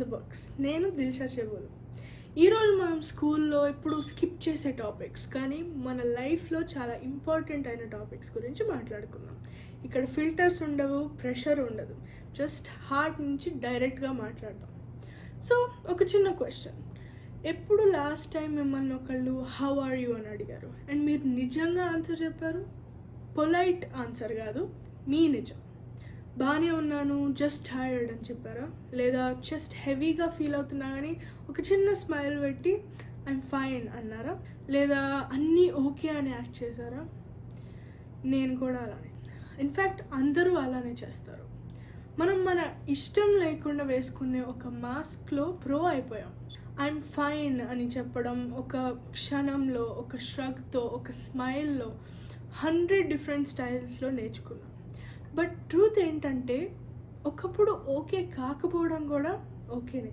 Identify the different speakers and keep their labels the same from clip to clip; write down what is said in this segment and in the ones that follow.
Speaker 1: The box. నేను దిల్షా చెబులు. ఈరోజు మనం స్కూల్లో ఎప్పుడు స్కిప్ చేసే టాపిక్స్ కానీ మన లైఫ్లో చాలా ఇంపార్టెంట్ అయిన టాపిక్స్ గురించి మాట్లాడుకుందాం. ఇక్కడ ఫిల్టర్స్ ఉండవు, ప్రెషర్ ఉండదు, జస్ట్ హార్ట్ నుంచి డైరెక్ట్గా మాట్లాడదాం. సో ఒక చిన్న క్వశ్చన్, ఎప్పుడు లాస్ట్ టైం మిమ్మల్ని ఒకళ్ళు హౌ ఆర్ యూ అని అడిగారు అండ్ మీరు నిజంగా ఆన్సర్ చెప్పారు? పొలైట్ ఆన్సర్ కాదు, మీ నిజం. బాగానే ఉన్నాను, జస్ట్ టైర్డ్ అని చెప్పారా? లేదా జస్ట్ హెవీగా ఫీల్ అవుతున్నా కానీ ఒక చిన్న స్మైల్ పెట్టి ఐఎమ్ ఫైన్ అన్నారా? లేదా అన్నీ ఓకే అని యాక్ట్ చేశారా? నేను కూడా అలానే. ఇన్ఫ్యాక్ట్ అందరూ అలానే చేస్తారు. మనం మన ఇష్టం లేకుండా వేసుకునే ఒక మాస్క్లో ప్రో అయిపోయాం. ఐఎమ్ ఫైన్ అని చెప్పడం ఒక క్షణంలో, ఒక ష్రగ్తో, ఒక స్మైల్లో 100 డిఫరెంట్ స్టైల్స్లో నేర్చుకున్నాం. బట్ ట్రూత్ ఏంటంటే ఒకప్పుడు ఓకే కాకపోవడం కూడా ఓకేనే.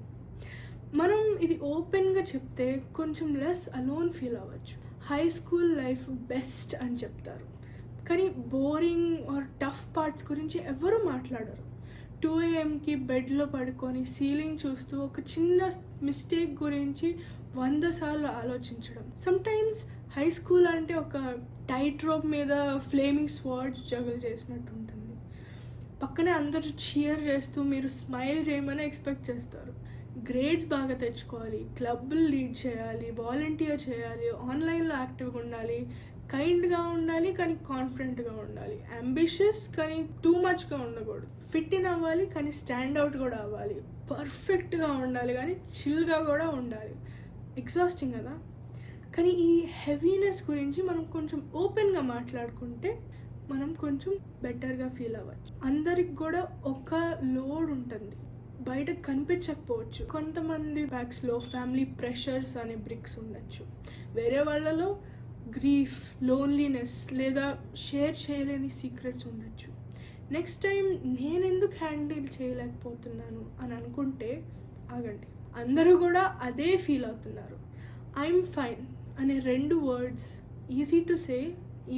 Speaker 1: మనం ఇది ఓపెన్గా చెప్తే కొంచెం లెస్ అలోన్ ఫీల్ అవ్వచ్చు. హై స్కూల్ లైఫ్ బెస్ట్ అని చెప్తారు కానీ బోరింగ్ ఆర్ టఫ్ పార్ట్స్ గురించి ఎవరు మాట్లాడరు. 2 AM బెడ్లో పడుకొని సీలింగ్ చూస్తూ ఒక చిన్న మిస్టేక్ గురించి 100 సార్లు ఆలోచించడం. సమ్టైమ్స్ హై స్కూల్ అంటే ఒక టైట్ రోప్ మీద ఫ్లేమింగ్ స్వార్డ్స్ జగల్ చేసినట్టు ఉంటుంది. పక్కనే అందరూ చీర్ చేస్తూ మీరు స్మైల్ చేయమని ఎక్స్పెక్ట్ చేస్తారు. గ్రేడ్స్ బాగా తెచ్చుకోవాలి, క్లబ్లు లీడ్ చేయాలి, వాలంటీర్ చేయాలి, ఆన్లైన్లో యాక్టివ్గా ఉండాలి, కైండ్గా ఉండాలి కానీ కాన్ఫిడెంట్గా ఉండాలి, అంబిషియస్ కానీ టూ మచ్గా ఉండకూడదు, ఫిట్ ఇన్ అవ్వాలి కానీ స్టాండ్ అవుట్ కూడా అవ్వాలి, పర్ఫెక్ట్గా ఉండాలి కానీ చిల్గా కూడా ఉండాలి. ఎగ్జాస్టింగ్ కదా. కానీ ఈ హెవీనెస్ గురించి మనం కొంచెం ఓపెన్గా మాట్లాడుకుంటే మనం కొంచెం బెటర్గా ఫీల్ అవ్వచ్చు. అందరికి కూడా ఒక లోడ్ ఉంటుంది, బయటకు కనిపించకపోవచ్చు. కొంతమంది బ్యాగ్స్లో ఫ్యామిలీ ప్రెషర్స్ అనే బ్రిక్స్ ఉండొచ్చు, వేరే వాళ్ళలో గ్రీఫ్, లోన్లీనెస్ లేదా షేర్ చేయలేని సీక్రెట్స్ ఉండొచ్చు. నెక్స్ట్ టైం నేను ఎందుకు హ్యాండిల్ చేయలేకపోతున్నాను అని అనుకుంటే ఆగండి. అందరూ కూడా అదే ఫీల్ అవుతున్నారు. ఐఎమ్ ఫైన్ అనే 2 words easy to say,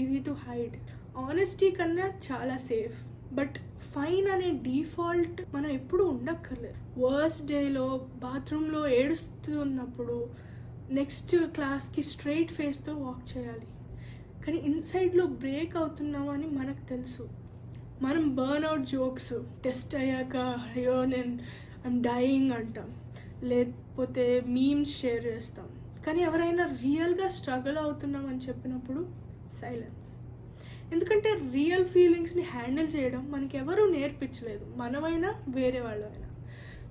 Speaker 1: easy to hide. Honesty కన్నా చాలా సేఫ్. బట్ ఫైన్ అనే డిఫాల్ట్ మనం ఎప్పుడు ఉండక్కర్లేదు. వర్స్ట్ డేలో బాత్రూంలో ఏడుస్తూ ఉన్నప్పుడు నెక్స్ట్ క్లాస్కి స్ట్రైట్ ఫేస్తో వాక్ చేయాలి. కానీ ఇన్సైడ్లో బ్రేక్ అవుతున్నామని మనకు తెలుసు. మనం బర్న్అవుట్ జోక్స్ టెస్ట్ అయ్యాక అయ్యో ఐఎమ్ డైయింగ్ అంటాం, లేకపోతే మీమ్స్ షేర్ చేస్తాం. కానీ ఎవరైనా రియల్గా స్ట్రగుల్ అవుతున్నామని చెప్పినప్పుడు సైలెన్స్. ఎందుకంటే రియల్ ఫీలింగ్స్ని హ్యాండిల్ చేయడం మనకి ఎవరూ నేర్పించలేదు, మనమైనా వేరే వాళ్ళైనా.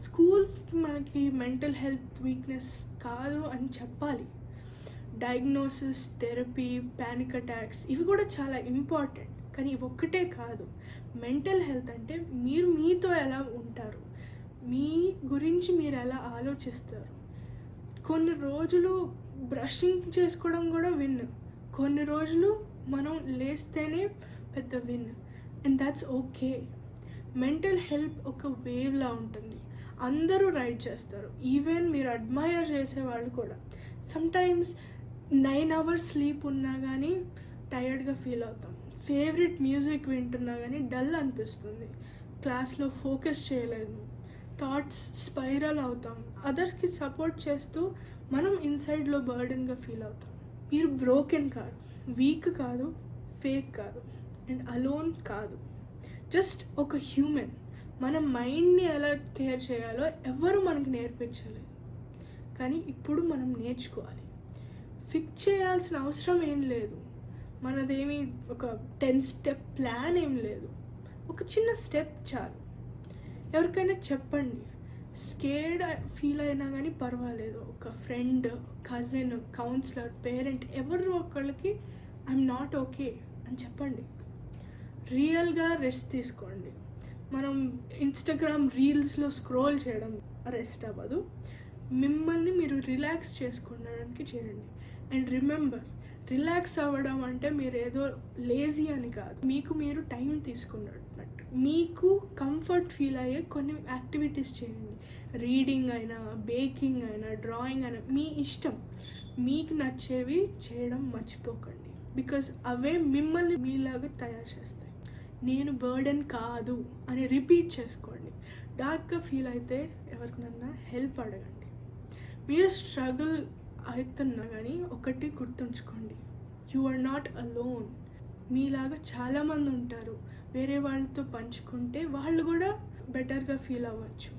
Speaker 1: స్కూల్స్కి మనకి మెంటల్ హెల్త్ వీక్నెస్ కాదు అని చెప్పాలి. డయాగ్నోసిస్, థెరపీ, ప్యానిక్ అటాక్స్ ఇవి కూడా చాలా ఇంపార్టెంట్. కానీ ఇవి ఒక్కటే కాదు. మెంటల్ హెల్త్ అంటే మీరు మీతో ఎలా ఉంటారు, మీ గురించి మీరు ఎలా ఆలోచిస్తారు. కొన్ని రోజులు బ్రషింగ్ చేసుకోవడం కూడా విన్, కొన్ని రోజులు మనం లేస్తేనే పెద్ద win, and that's okay. Mental health ఒక వేవ్లా ఉంటుంది, అందరూ రైడ్ చేస్తారు, ఈవెన్ మీరు అడ్మైర్ చేసేవాళ్ళు కూడా. సమ్టైమ్స్ 9 hours స్లీప్ ఉన్నా కానీ టైర్డ్గా ఫీల్ అవుతాం, ఫేవరెట్ మ్యూజిక్ వింటున్నా కానీ డల్ అనిపిస్తుంది, క్లాస్లో ఫోకస్ చేయలేదు, థాట్స్ స్పైరల్ అవుతాం. అదర్స్కి సపోర్ట్ చేస్తూ మనం ఇన్సైడ్లో బర్డెన్గా ఫీల్ అవుతాం. మీరు బ్రోకెన్ కాదు, వీక్ కాదు, ఫేక్ కాదు, అండ్ అలోన్ కాదు, జస్ట్ ఒక హ్యూమన్. మన మైండ్ని ఎలా కేర్ చేయాలో ఎవరు మనకి నేర్పించలేదు, కానీ ఇప్పుడు మనం నేర్చుకోవాలి. ఫిక్స్ చేయాల్సిన అవసరం ఏం లేదు, మనదేమి ఒక 10 step ప్లాన్ ఏం లేదు, ఒక చిన్న స్టెప్ చాలు. ఎవరికైనా చెప్పండి, స్కేర్డ్ ఫీల్ అయినా కానీ పర్వాలేదు, ఒక ఫ్రెండ్, కజిన్, కౌన్సిలర్, పేరెంట్ ఎవరు ఒకళ్ళకి ఐఎమ్ నాట్ ఓకే అని చెప్పండి. రియల్గా రెస్ట్ తీసుకోండి. మనం ఇన్స్టాగ్రామ్ రీల్స్లో స్క్రోల్ చేయడం రెస్ట్ అవ్వదు, మిమ్మల్ని మీరు రిలాక్స్ చేసుకోవడానికి చేయండి. అండ్ రిమెంబర్, రిలాక్స్ అవ్వడం అంటే మీరు ఏదో లేజీ అని కాదు, మీకు మీరు టైం తీసుకున్నట్టు. మీకు కంఫర్ట్ ఫీల్ అయ్యే కొన్ని యాక్టివిటీస్ చేయండి. రీడింగ్ అయినా, బేకింగ్ అయినా, డ్రాయింగ్ అయినా, మీ ఇష్టం. మీకు నచ్చేవి చేయడం మర్చిపోకండి, బికాజ్ అవే మిమ్మల్ని మీలాగా తయారు చేస్తాయి. నేను బర్డెన్ కాదు అని రిపీట్ చేసుకోండి. డార్క్గా ఫీల్ అయితే ఎవరికైనా హెల్ప్ అడగండి. మీరు స్ట్రగుల్ అవుతున్నా కానీ ఒకటి గుర్తుంచుకోండి, యు ఆర్ నాట్ అలోన్. మీలాగా చాలామంది ఉంటారు, వేరే వాళ్ళతో పంచుకుంటే వాళ్ళు కూడా బెటర్గా ఫీల్ అవ్వచ్చు.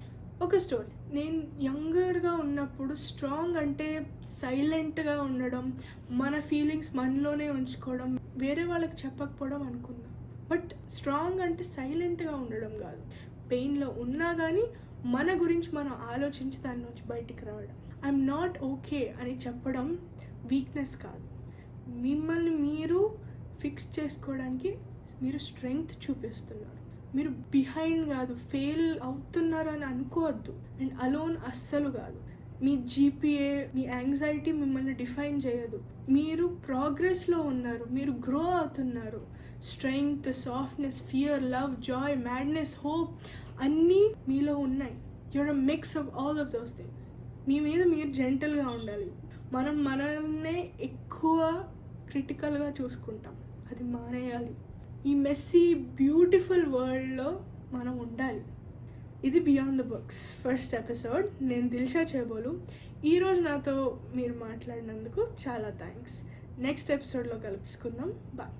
Speaker 1: ఒక స్టోరీ, నేను యంగర్గా ఉన్నప్పుడు స్ట్రాంగ్ అంటే సైలెంట్గా ఉండడం, మన ఫీలింగ్స్ మనలోనే ఉంచుకోవడం, వేరే వాళ్ళకి చెప్పకపోవడం అనుకున్నా. బట్ స్ట్రాంగ్ అంటే సైలెంట్గా ఉండడం కాదు, పెయిన్లో ఉన్నా కానీ మన గురించి మనం ఆలోచించి దాని నుంచి బయటికి రావడం. ఐఎమ్ నాట్ ఓకే అని చెప్పడం వీక్నెస్ కాదు, మిమ్మల్ని మీరు ఫిక్స్ చేసుకోవడానికి మీరు స్ట్రెంగ్త్ చూపిస్తున్నారు. మీరు బిహైండ్ కాదు, ఫెయిల్ అవుతున్నారు అని అనుకోవద్దు. అండ్ అలోన్ అస్సలు కాదు. మీ జీపీఏ, మీ యాంగ్జైటీ మిమ్మల్ని డిఫైన్ చేయదు. మీరు ప్రోగ్రెస్లో ఉన్నారు, మీరు గ్రో అవుతున్నారు. Strength, softness, fear, love, joy, madness, hope అన్నీ మీలో ఉన్నాయి. You're a mix of all of those things. మీ మీద మీరు జెంటల్గా ఉండాలి. మనం మనల్నే ఎక్కువ క్రిటికల్గా చూసుకుంటాం, అది మానేయాలి. ఈ మెస్సీ బ్యూటిఫుల్ వరల్డ్లో మనం ఉండాలి. ఇది beyond the books first episode. నేను దిల్షా చేబోలు. ఈరోజు నాతో మీరు మాట్లాడినందుకు చాలా థ్యాంక్స్. నెక్స్ట్ ఎపిసోడ్లో కలుసుకుందాం. బాయ్.